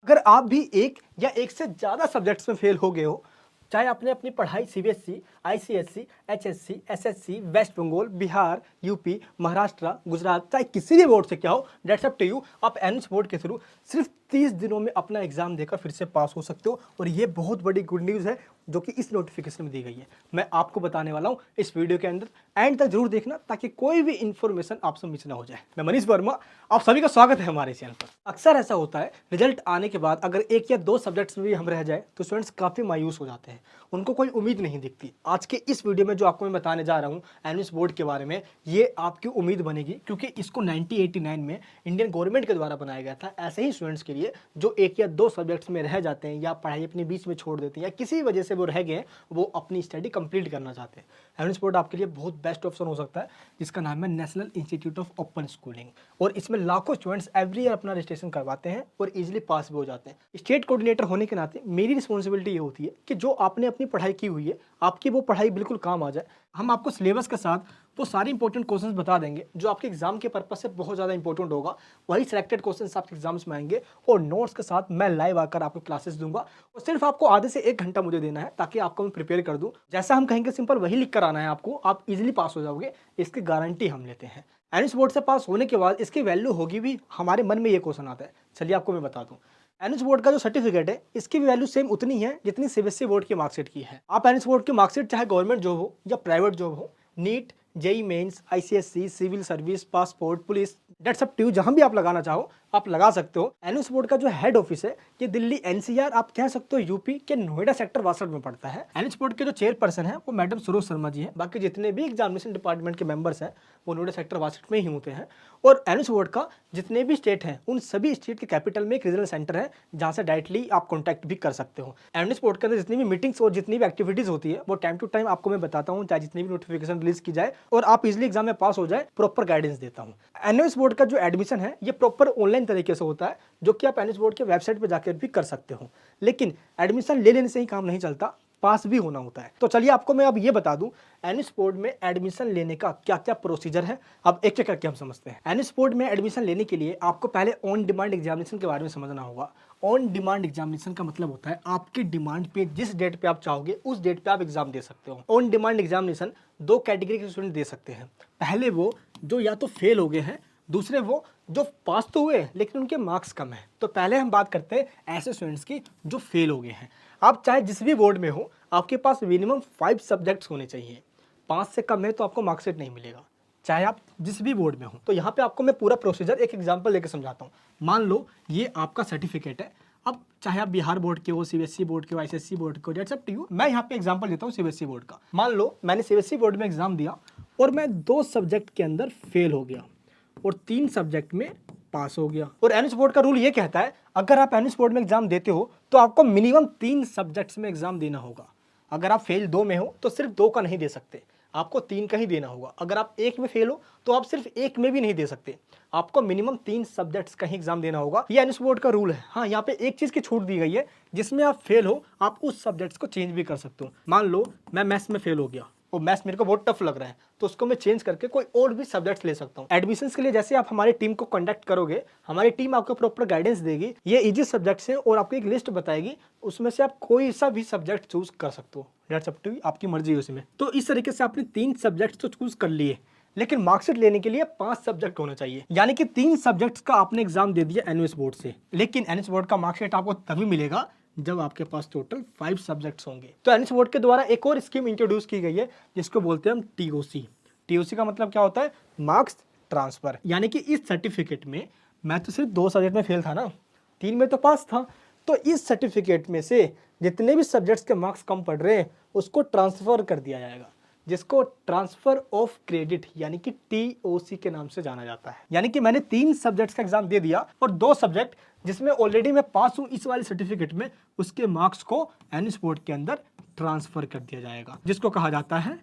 अगर आप भी एक या एक से ज़्यादा सब्जेक्ट्स में फेल हो गए हो, चाहे आपने अपनी पढ़ाई CBSE, ICSE, HSC, SSC, West Bengal, Bihar, UP, Maharashtra, Gujarat, चाहे किसी भी बोर्ड से क्या हो, दैट्स अप टू यू। आप एनएच बोर्ड के थ्रू सिर्फ 30 दिनों में अपना एग्जाम देकर फिर से पास हो सकते हो। और ये बहुत बड़ी गुड न्यूज़ है जो कि इस नोटिफिकेशन में दी गई है। मैं आपको बताने वाला हूँ इस वीडियो के अंदर, एंड तक जरूर देखना ताकि कोई भी इंफॉर्मेशन आपसे मिस ना हो जाए। मैं मनीष वर्मा, आप सभी का स्वागत है हमारे चैनल पर। अक्सर ऐसा होता है, रिजल्ट आने के बाद अगर एक या दो सब्जेक्ट्स में भी हम रह जाए तो स्टूडेंट्स काफ़ी मायूस हो जाते हैं, उनको कोई उम्मीद नहीं दिखती। आज के इस वीडियो में जो आपको मैं बताने जा रहा हूँ एनएस बोर्ड के बारे में, ये आपकी उम्मीद बनेगी, क्योंकि इसको 1989 में इंडियन गवर्नमेंट के द्वारा बनाया गया था ऐसे ही स्टूडेंट्स के लिए जो एक या दो सब्जेक्ट्स में रह जाते हैं या पढ़ाई अपने बीच में छोड़ देते हैं या किसी वजह से वो रह गए, वो अपनी स्टडी कंप्लीट करना चाहते हैं। एनएस बोर्ड आपके लिए बहुत बेस्ट ऑप्शन हो सकता है, जिसका नाम है national institute of open schooling. और इसमें लाखों स्टूडेंट्स एवरी ईयर अपना रजिस्ट्रेशन करवाते हैं और इजीली पास भी हो जाते हैं। स्टेट कोऑर्डिनेटर होने के नाते मेरी रिस्पॉन्सिबिलिटी ये होती है कि जो आपने अपनी पढ़ाई की हुई है, आपकी वो पढ़ाई बिल्कुल काम आ जाए। हम आपको सिलेबस के साथ वो सारे इंपॉर्टेंट क्वेश्चंस बता देंगे जो आपके एग्जाम के पर्पस से बहुत ज़्यादा इंपॉर्टेंट होगा। वही सिलेक्टेड क्वेश्चंस आपके एग्जाम्स में आएंगे और नोट्स के साथ मैं लाइव आकर आपको क्लासेस दूंगा। और सिर्फ आपको आधे से 1 घंटा मुझे देना है ताकि आपको मैं प्रिपेयर कर दूं। जैसा हम कहेंगे सिंपल वही लिख कर आना है आपको, आप इजीली पास हो जाओगे, इसकी गारंटी हम लेते हैं। एनएस बोर्ड से पास होने के बाद इसकी वैल्यू होगी भी, हमारे मन में ये क्वेश्चन आता है। चलिए आपको मैं बता दूं, एनएच बोर्ड का जो सर्टिफिकेट है इसकी भी वैल्यू सेम उतनी है जितनी सीबीएसई बोर्ड की मार्कशीट की है। आप एनएच बोर्ड की मार्कशीट चाहे गवर्नमेंट जॉब हो या प्राइवेट जॉब हो, NEET, JEE mains, ICSC, civil service, passport, police, that's up to you, जहां भी आप लगाना चाहो आप लगा सकते हो। एनएस बोर्ड का जो हेड ऑफिस है ये दिल्ली एनसीआर, आप कह सकते हो यूपी के नोएडा सेक्टर 62 में पड़ता है। एनएच बोर्ड के जो चेयरपर्सन है वो मैडम सरोज शर्मा जी है। बाकी जितने भी एग्जामिनेशन डिपार्टमेंट के मेंबर्स हैं वो नोएडा सेक्टर 62 में ही होते हैं। और एनएच बोर्ड का जितने भी स्टेट हैं उन सभी स्टेट के कैपिटल में एक रीजनल सेंटर है जहां से डायरेक्टली आप कॉन्टैक्ट भी कर सकते हो। एनएच बोर्ड के अंदर जितनी भी मीटिंग्स और जितनी भी एक्टिविटीज होती है वो टाइम टू टाइम आपको मैं बताता हूँ, चाहे जितनी भी नोटिफिकेशन रिलीज की जाए और आप इजिली एग्जाम में पास हो जाए, प्रॉपर गाइडेंस देता हूँ। एनएस बोर्ड का जो एडमिशन है ये प्रॉपर ऑनलाइन तरीके से होता है, जो कि आप एनएस बोर्ड के वेबसाइट पर जाकर भी कर सकते हो। लेकिन एडमिशन ले लेने से ही काम नहीं चलता, पास भी होना होता है। तो चलिए आपको मैं अब ये बता दूं एनएस बोर्ड में एडमिशन लेने का क्या क्या प्रोसीजर है। अब एक एक करके हम समझते हैं। एनएस बोर्ड में एडमिशन लेने के लिए आपको पहले ऑन डिमांड एग्जामिनेशन के बारे में समझना होगा। ऑन डिमांड एग्जामिनेशन का मतलब होता है आपकी डिमांड पे जिस डेट पे आप चाहोगे उस डेट पे आप एग्जाम दे सकते हो। ऑन डिमांड एग्जामिनेशन दो कैटेगरी के स्टूडेंट दे सकते हैं। पहले वो जो या तो फेल हो गए हैं, दूसरे वो जो पास तो हुए लेकिन उनके मार्क्स कम है। तो पहले हम बात करते हैं ऐसे स्टूडेंट्स की जो फेल हो गए हैं। आप चाहे जिस भी बोर्ड में हो, आपके पास मिनिमम 5 सब्जेक्ट्स होने चाहिए। 5 से कम है तो आपको मार्कशीट नहीं मिलेगा, चाहे आप जिस भी बोर्ड में हो। तो यहाँ पे आपको मैं पूरा प्रोसीजर एक एग्जांपल लेके समझाता हूँ। मान लो ये आपका सर्टिफिकेट है। अब चाहे आप बिहार बोर्ड के हो, सीबीएसई बोर्ड के हो, आईसीएससी बोर्ड के हो, दैट्स अप टू यू। मैं यहाँ पे एग्जांपल देता हूँ सीबीएसई बोर्ड का। मान लो मैंने सीबीएसई बोर्ड में एग्जाम दिया और मैं 2 सब्जेक्ट के अंदर फेल हो गया और 3 सब्जेक्ट में पास हो गया। और एनएस बोर्ड का रूल ये कहता है अगर आप एनएस बोर्ड में एग्जाम देते हो तो आपको मिनिमम 3 सब्जेक्ट्स में एग्जाम देना होगा। अगर आप फेल 2 में हो तो सिर्फ 2 का नहीं दे सकते, आपको 3 का ही देना होगा। अगर आप 1 में फेल हो तो आप सिर्फ 1 में भी नहीं दे सकते, आपको मिनिमम 3 सब्जेक्ट्स का ही एग्जाम देना होगा। ये एनएस बोर्ड का रूल है। हाँ, यहाँ पे एक चीज की छूट दी गई है, जिसमें आप फेल हो आप उस सब्जेक्ट्स को चेंज भी कर सकते हो। मान लो मैं मैथ्स में फेल हो गया और मैथ्स मेरे को बहुत टफ लग रहा है, तो उसको मैं चेंज करके कोई और भी सब्जेक्ट्स ले सकता हूँ। एडमिशंस के लिए जैसे आप हमारी टीम को कांटेक्ट करोगे, हमारी टीम आपको प्रॉपर गाइडेंस देगी, ये इजी सब्जेक्ट्स हैं और आपको एक लिस्ट बताएगी, उसमें से आप कोई सा भी सब्जेक्ट चूज कर सकते हो। दैट्स अप टू यू, आपकी मर्जी है उसमें। तो इस तरीके से आपने 3 सब्जेक्ट्स तो चूज कर लिए, लेकिन मार्कशीट लेने के लिए 5 सब्जेक्ट होना चाहिए। यानी कि 3 सब्जेक्ट्स का आपने एग्जाम दे दिया एनएस बोर्ड से, लेकिन एनएस बोर्ड का मार्कशीट आपको तभी मिलेगा जब आपके पास टोटल 5 सब्जेक्ट्स होंगे। तो एनएस बोर्ड के द्वारा एक और स्कीम इंट्रोड्यूस की गई है जिसको बोलते हैं हम टीओसी। टीओसी का मतलब क्या होता है? Marks transfer. यानी कि इस सर्टिफिकेट में मैं तो सिर्फ 2 सब्जेक्ट में फेल था ना, 3 में तो पास था, तो इस सर्टिफिकेट में से जितने भी सब्जेक्ट्स के मार्क्स कम पड़ रहे हैं उसको ट्रांसफर कर दिया जाएगा, जिसको ट्रांसफर ऑफ क्रेडिट यानी कि टीओसी के नाम से जाना जाता है। यानी कि मैंने 3 सब्जेक्ट्स का एग्जाम दे दिया और 2 सब्जेक्ट जिसमें ऑलरेडी मैं पास हूं इस वाले सर्टिफिकेट में, उसके मार्क्स को एनएस बोर्ड के अंदर ट्रांसफर कर दिया जाएगा, जिसको कहा जाता है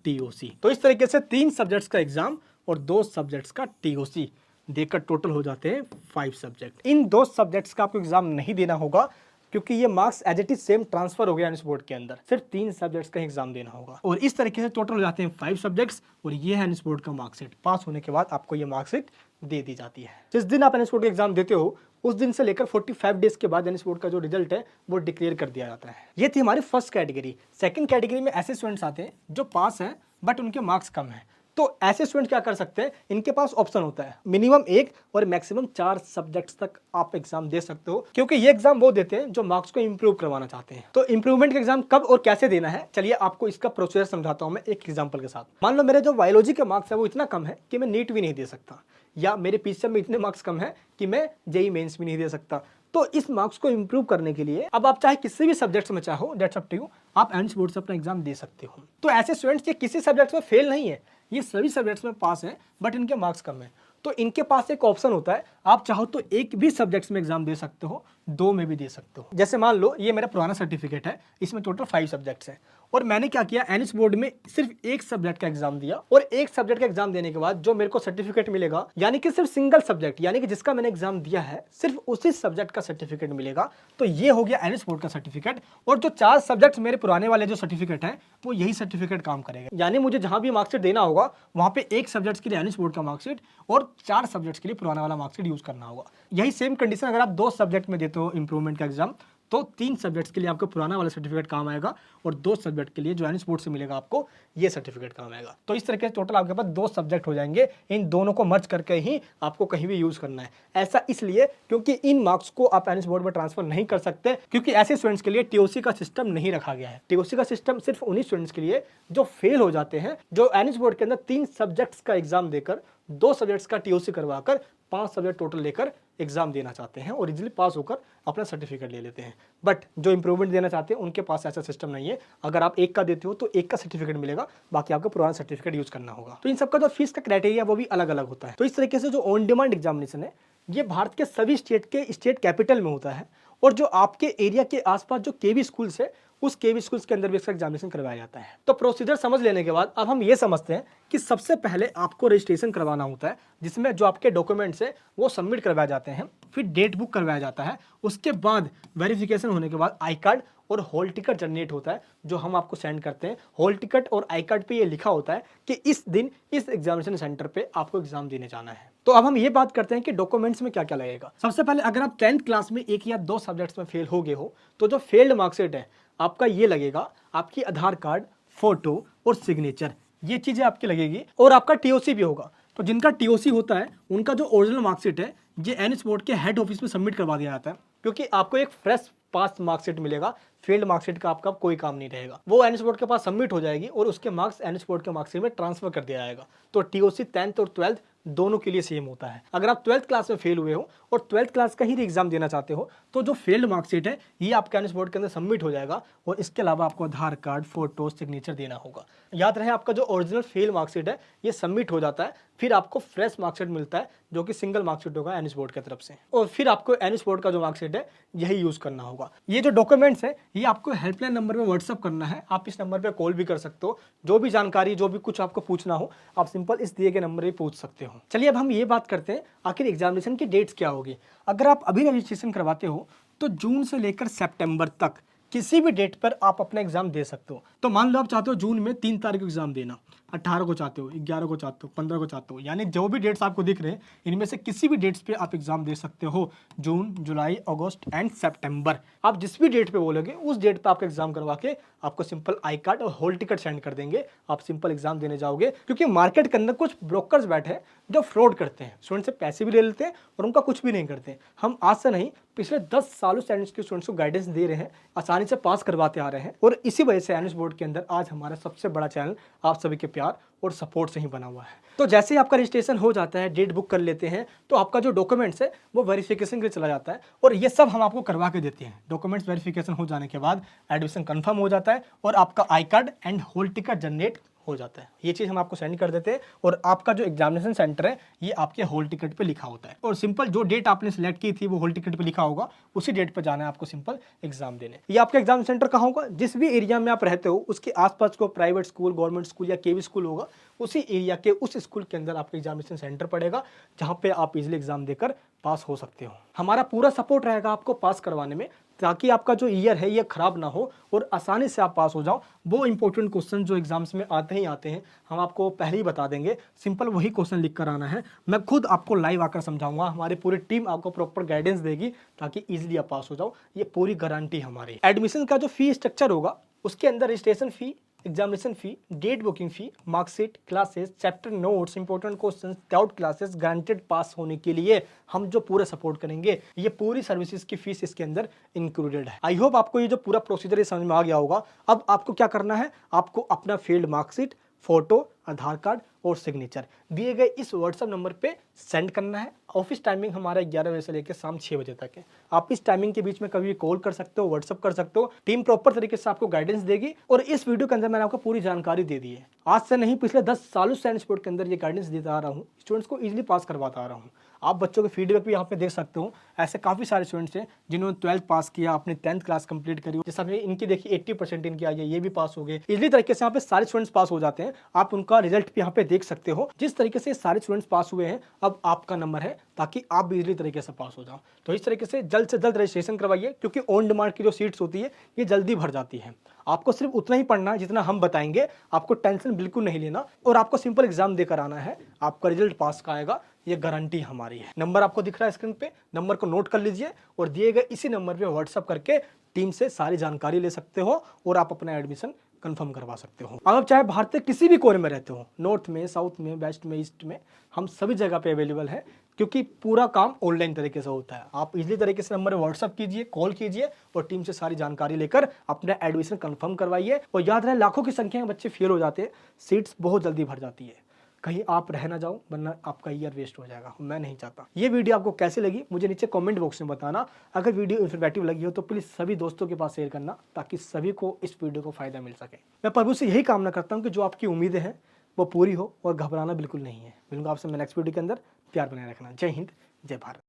टीओसी। तो इस तरीके से 3 सब्जेक्ट्स का एग्जाम और 2 सब्जेक्ट्स का टीओसी देकर टोटल हो जाते हैं 5 सब्जेक्ट। इन 2 सब्जेक्ट्स का आपको एग्जाम नहीं देना होगा क्योंकि ये marks as it is same transfer हो गया एनएस बोर्ड के अंदर, सिर्फ 3 सब्जेक्ट्स का एग्जाम देना होगा। और इस तरीके से टोटल हो जाते हैं 5 सब्जेक्ट्स और ये है एनएस बोर्ड का मार्कशीट। पास होने के बाद आपको ये मार्कशीट दे दी जाती है। जिस दिन आप एनएस बोर्ड का एग्जाम देते हो उस दिन से लेकर 45 डेज के बाद एनएस बोर्ड का जो रिजल्ट है वो डिक्लेयर कर दिया जाता है। ये थी हमारी फर्स्ट कैटेगरी। सेकंड कैटेगरी में ऐसे स्टूडेंट्स आते हैं जो पास हैं बट उनके मार्क्स कम हैं। तो ऐसे स्टूडेंट क्या कर सकते हैं, इनके पास ऑप्शन होता है मिनिमम 1 और मैक्सिमम 4 सब्जेक्ट्स तक आप एग्जाम दे सकते हो, क्योंकि ये एग्जाम वो देते हैं जो मार्क्स को इंप्रूव करवाना चाहते हैं। तो इंप्रूवमेंट का एग्जाम कब और कैसे देना है, चलिए आपको इसका प्रोसीजर समझाता हूं मैं एक एग्जांपल के साथ। मान लो मेरे जो बायोलॉजी के मार्क्स है वो इतना कम है कि मैं नीट भी नहीं दे सकता, या मेरे पीसीएम में इतने मार्क्स कम है कि मैं जेईई मेंस भी नहीं दे सकता। तो इस मार्क्स को इंप्रूव करने के लिए अब आप चाहे किसी भी सब्जेक्ट्स में चाहो, दैट्स अप टू यू, आप एनएस बोर्ड से अपना एग्जाम दे सकते हो। तो ऐसे स्टूडेंट्स ये किसी सब्जेक्ट्स में फेल नहीं है, ये सभी सब्जेक्ट्स में पास हैं बट इनके मार्क्स कम है। तो इनके पास एक ऑप्शन होता है, आप चाहो तो एक भी सब्जेक्ट्स में एग्जाम दे सकते हो, 2 में भी दे सकते हो। जैसे मान लो ये मेरा पुराना सर्टिफिकेट है, इसमें टोटल 5 सब्जेक्ट्स हैं और मैंने क्या किया, एनएस बोर्ड में सिर्फ एक सब्जेक्ट का एग्जाम दिया और एक सब्जेक्ट का एग्जाम देने के बाद जो मेरे को सर्टिफिकेट मिलेगा, यानी कि सिर्फ सिंगल सब्जेक्ट, यानी कि जिसका मैंने एग्जाम दिया है सिर्फ उसी सब्जेक्ट का सर्टिफिकेट मिलेगा। तो ये हो गया एनएस बोर्ड का सर्टिफिकेट। और जो 4 सब्जेक्ट्स मेरे पुराने वाले जो सर्टिफिकेट है वो यही सर्टिफिकेट काम करेगा। यानी मुझे जहां भी मार्कशीट देना होगा वहां पे एक सब्जेक्ट के लिए एनएस बोर्ड का मार्कशीट और 4 सब्जेक्ट्स के लिए पुराना वाला मार्कशीट यूज करना होगा। यही सेम कंडीशन अगर आप 2 सब्जेक्ट में देते हो इंप्रूवमेंट का एग्जाम, तो 3 सब्जेक्ट्स के लिए आपको पुराना वाला सर्टिफिकेट काम आएगा और 2 सब्जेक्ट के लिए जो एनएस बोर्ड से मिलेगा आपको ये सर्टिफिकेट काम आएगा। तो इस तरीके से टोटल आपके पास 2 सब्जेक्ट हो जाएंगे। इन दोनों को मर्ज करके ही आपको कहीं भी यूज करना है। ऐसा इसलिए क्योंकि इन मार्क्स को आप एनएस बोर्ड में ट्रांसफर नहीं कर सकते, क्योंकि ऐसे स्टूडेंट्स के लिए टीओसी का सिस्टम नहीं रखा गया है। टीओसी का सिस्टम सिर्फ उन्हीं स्टूडेंट्स के लिए जो फेल हो जाते हैं, जो एनएस बोर्ड के अंदर 3 सब्जेक्ट्स का एग्जाम देकर 2 सब्जेक्ट्स का टीओसी करवाकर 5 सब्जेक्ट टोटल लेकर एग्जाम देना चाहते हैं और इजीली पास होकर अपना सर्टिफिकेट ले लेते हैं। बट जो इंप्रूवमेंट देना चाहते हैं उनके पास ऐसा सिस्टम नहीं है। अगर आप एक का देते हो तो एक का सर्टिफिकेट मिलेगा, बाकी आपको पुराना सर्टिफिकेट यूज करना होगा। तो इन सबका जो फीस का क्राइटेरिया वो भी अलग अलग होता है। तो इस तरीके से जो ऑन डिमांड एग्जामिनेशन है ये भारत के सभी स्टेट के स्टेट कैपिटल में होता है और जो आपके एरिया के आसपास जो केवी स्कूल्स है उस केवी स्कूल्स के अंदर भी इसका एग्जामिनेशन करवाया जाता है। तो प्रोसीजर समझ लेने के बाद अब हम ये समझते हैं कि सबसे पहले आपको रजिस्ट्रेशन करवाना होता है, जिसमें जो आपके डॉक्यूमेंट्स है वो सबमिट करवाए जाते हैं, फिर डेट बुक करवाया जाता है, उसके बाद वेरिफिकेशन होने के बाद आई कार्ड और हॉल टिकट जनरेट होता है जो हम आपको सेंड करते हैं। हॉल टिकट और आई कार्ड पे ये लिखा होता है कि इस दिन इस एग्जामिनेशन सेंटर पे आपको एग्जाम देने जाना है। तो अब हम ये बात करते हैं कि डॉक्यूमेंट्स में क्या क्या लगेगा। सबसे पहले अगर आप 10th क्लास में 1 या 2 सब्जेक्ट्स में फेल हो गए हो तो जो फेल्ड मार्कशीट है आपका ये लगेगा, आपकी आधार कार्ड, फोटो और सिग्नेचर, ये चीजें आपकी लगेगी और आपका टीओसी भी होगा। तो जिनका टीओसी होता है उनका जो ओरिजिनल मार्कशीट है ये एनएस बोर्ड के हेड ऑफिस में सबमिट करवा दिया जाता है, क्योंकि आपको एक फ्रेश पास मार्कशीट मिलेगा। फील्ड मार्कशीट का आपका कोई काम नहीं रहेगा, वो एनएस बोर्ड के पास सबमिट हो जाएगी और उसके मार्क्स एनएस बोर्ड के मार्कशीट में ट्रांसफर कर दिया जाएगा। तो टीओसी 10th और 12th दोनों के लिए सेम होता है। अगर आप 12th क्लास में फेल हुए हो और 12th क्लास का ही एग्जाम देना चाहते हो तो जो फेल्ड मार्कशीट है ये आपके एनएस बोर्ड के अंदर सबमिट हो जाएगा और इसके अलावा आपको आधार कार्ड, फोटो, सिग्नेचर देना होगा। याद रहे आपका जो ओरिजिनल फेल मार्कशीट है ये सबमिट हो जाता है, फिर आपको फ्रेश मार्कशीट मिलता है जो कि सिंगल मार्कशीट होगा एनएस बोर्ड की तरफ से, और फिर आपको एनएस बोर्ड का जो मार्कशीट है यही यूज करना होगा। ये जो डॉक्यूमेंट्स है ये आपको हेल्पलाइन नंबर पे व्हाट्सअप करना है, आप इस नंबर पे कॉल भी कर सकते हो। जो भी जानकारी, जो भी कुछ आपको पूछना हो आप सिंपल इस दिए गए नंबर पे पूछ सकते हो। चलिए अब हम ये बात करते हैं आखिर एग्जामिनेशन की डेट्स क्या होगी। अगर आप अभी रजिस्ट्रेशन करवाते हो तो जून से लेकर सितंबर तक किसी भी डेट पर आप अपना एग्जाम दे सकते हो। तो मान लो आप चाहते हो जून में 3 तारीख को एग्जाम देना, 18 को चाहते हो, 11 को चाहते हो, 15 को चाहते हो, यानी जो भी डेट्स आपको दिख रहे हैं इनमें से किसी भी डेट्स पे आप एग्जाम दे सकते हो। जून, जुलाई, अगस्त एंड सितंबर, आप जिस भी डेट पे बोलोगे उस डेट पे आपका एग्जाम करवा के आपको सिंपल आई कार्ड और हॉल टिकट सेंड कर देंगे, आप सिंपल एग्जाम देने जाओगे। क्योंकि मार्केट के अंदर कुछ ब्रोकर्स बैठे हैं जो फ्रॉड करते हैं, स्टूडेंट से पैसे भी ले लेते हैं और उनका कुछ भी नहीं करते। हम आज से नहीं पिछले 10 सालों से एनएस के स्टूडेंट्स को गाइडेंस दे रहे हैं, आसानी से पास करवाते आ रहे हैं और इसी वजह से एनएस बोर्ड के अंदर आज हमारा सबसे बड़ा चैनल आप सभी के प्यार और सपोर्ट से ही बना हुआ है। तो जैसे ही आपका रजिस्ट्रेशन हो जाता है, डेट बुक कर लेते हैं, तो आपका जो डॉक्यूमेंट्स है वो वेरिफिकेशन के लिए चला जाता है और ये सब हम आपको करवा के देते हैं। डॉक्यूमेंट्स वेरिफिकेशन हो जाने के बाद एडमिशन कंफर्म हो जाता है और आपका I card and hall ticket generate हो जाता है। ये चीज़ हम आपको सेंड कर देते हैं और आपका जो एग्जामिनेशन सेंटर है ये आपके हॉल टिकट पे लिखा होता है और सिंपल जो डेट आपने सिलेक्ट की थी वो हॉल टिकट पे लिखा होगा, उसी डेट पे जाना है आपको सिंपल एग्जाम देने। ये आपका एग्जाम सेंटर कहाँ होगा, जिस भी एरिया में आप रहते हो उसके आसपास को प्राइवेट स्कूल, गवर्नमेंट स्कूल या केवी स्कूल होगा, उसी एरिया के उस स्कूल के अंदर आपका एग्जामिनेशन सेंटर पड़ेगा जहाँ पे आप इजिली एग्जाम देकर पास हो सकते हो। हमारा पूरा सपोर्ट रहेगा आपको पास करवाने में, ताकि आपका जो ईयर है ये खराब ना हो और आसानी से आप पास हो जाओ। वो इंपॉर्टेंट क्वेश्चन जो एग्जाम्स में आते ही आते हैं हम आपको पहले ही बता देंगे, सिंपल वही क्वेश्चन लिख कर आना है। मैं खुद आपको लाइव आकर समझाऊंगा, हमारी पूरी टीम आपको प्रॉपर गाइडेंस देगी ताकि इजीली आप पास हो जाओ, ये पूरी गारंटी हमारी। एडमिशन का जो फी स्ट्रक्चर होगा उसके अंदर registration fee, examination fee, GATE booking fee, marksheet, classes, chapter notes, important questions, doubt classes, guaranteed pass होने के लिए हम जो पूरा सपोर्ट करेंगे, ये पूरी सर्विसेज की फीस इसके अंदर इंक्लूडेड है। आई होप आपको ये जो पूरा प्रोसीजर समझ में आ गया होगा। अब आपको क्या करना है, आपको अपना फील्ड मार्कशीट, फोटो, आधार कार्ड और सिग्नेचर दिए गए इस व्हाट्सएप नंबर पे सेंड करना है। ऑफिस टाइमिंग हमारा 11 बजे से लेकर शाम 6 बजे तक है। आप इस टाइमिंग के बीच में कभी भी कॉल कर सकते हो, व्हाट्सएप कर सकते हो, टीम प्रॉपर तरीके से आपको गाइडेंस देगी। और इस वीडियो के अंदर मैंने आपको पूरी जानकारी दे दी है। आज से नहीं, पिछले 10 सालों से साइंस बोर्ड के अंदर ये गाइडेंस देता आ रहा हूँ, स्टूडेंट्स को इजीली पास करवाता आ रहा हूँ। आप बच्चों के फीडबैक भी यहाँ पे देख सकते हो। ऐसे काफ़ी सारे स्टूडेंट्स हैं जिन्होंने 12th पास किया, अपनी 10th क्लास कंप्लीट करी, जैसा कि इनकी देखिए 80% इनकी आई है, ये भी पास हो गए। इसी तरीके से यहाँ पे सारे स्टूडेंट्स पास हो जाते हैं। आप उनका रिजल्ट भी यहाँ पे देख सकते हो। जिस तरीके से सारे स्टूडेंट्स पास हुए हैं, अब आपका नंबर है ताकि आप भी इजीली तरीके से पास हो जाओ। तो इस तरीके से जल्द रजिस्ट्रेशन करवाइए, क्योंकि ऑन डिमांड की जो सीट्स होती है ये जल्दी भर जाती है। आपको सिर्फ उतना ही पढ़ना है जितना हम बताएंगे, आपको टेंशन बिल्कुल नहीं लेना और आपको सिंपल एग्जाम देकर आना है। आपका रिजल्ट पास का आएगा, ये गारंटी हमारी है। नंबर आपको दिख रहा है स्क्रीन पे, नंबर को नोट कर लीजिए और दिए गए इसी नंबर पे व्हाट्सएप करके टीम से सारी जानकारी ले सकते हो और आप अपना एडमिशन कंफर्म करवा सकते हो। अगर चाहे भारत के किसी भी कोने में रहते हो, नॉर्थ में, साउथ में, वेस्ट में, ईस्ट में, हम सभी जगह पे अवेलेबल है, क्योंकि पूरा काम ऑनलाइन तरीके से होता है। आप इजीली तरीके से नंबर व्हाट्सअप कीजिए, कॉल कीजिए और टीम से सारी जानकारी लेकर अपना एडमिशन कंफर्म करवाइए। और याद रहे, लाखों की संख्या में बच्चे फेल हो जाते हैं, सीट्स बहुत जल्दी भर जाती है। कहीं आप रह ना जाओ, वरना आपका ईयर वेस्ट हो जाएगा, मैं नहीं चाहता। ये वीडियो आपको कैसे लगी मुझे नीचे कमेंट बॉक्स में बताना। अगर वीडियो इन्फॉर्मेटिव लगी हो तो प्लीज़ सभी दोस्तों के पास शेयर करना, ताकि सभी को इस वीडियो को फायदा मिल सके। मैं प्रभु से यही कामना करता हूँ कि जो आपकी उम्मीदें हैं वो पूरी हो और घबराना बिल्कुल नहीं है। मिलूंगा आपसे मैं नेक्स्ट वीडियो के अंदर। प्यार बनाए रखना। जय हिंद, जय भारत।